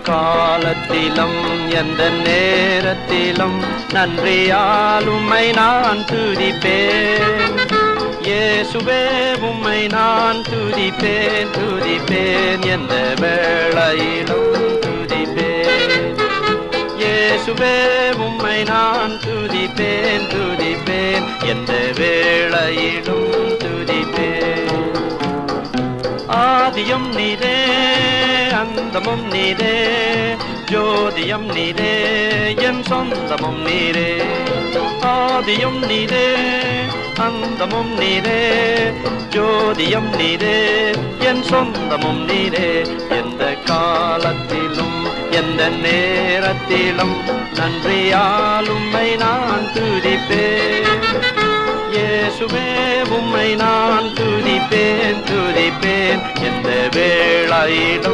காலத்திலும் எந்த நேரத்திலும் நன்றியால் உம்மை நான் துதிப்பேன். இயேசுவே உம்மை நான் துதிப்பேன் துதிப்பேன், எந்த வேளையிலும் துதிப்பேன். இயேசுவே உம்மை நான் துதிப்பேன் துதிப்பேன், எந்த வேளையிலும் துதிப்பேன். ஆதியும் நீரே அந்தமும் நீரே, ஜோதியம் நீரே என் சொந்தமும் நீரே. ஆதியும் நீரே அந்தமும் நீரே, ஜோதியம் நீரே என் சொந்தமும் நீரே. எந்த காலத்திலும் எந்த நேரத்திலும் நன்றியால் உம்மை நான் துதிப்பேன். இயேசுவே உம்மை நான் துதிப்பேன் துதிப்பேன், எந்த வேளையிலும்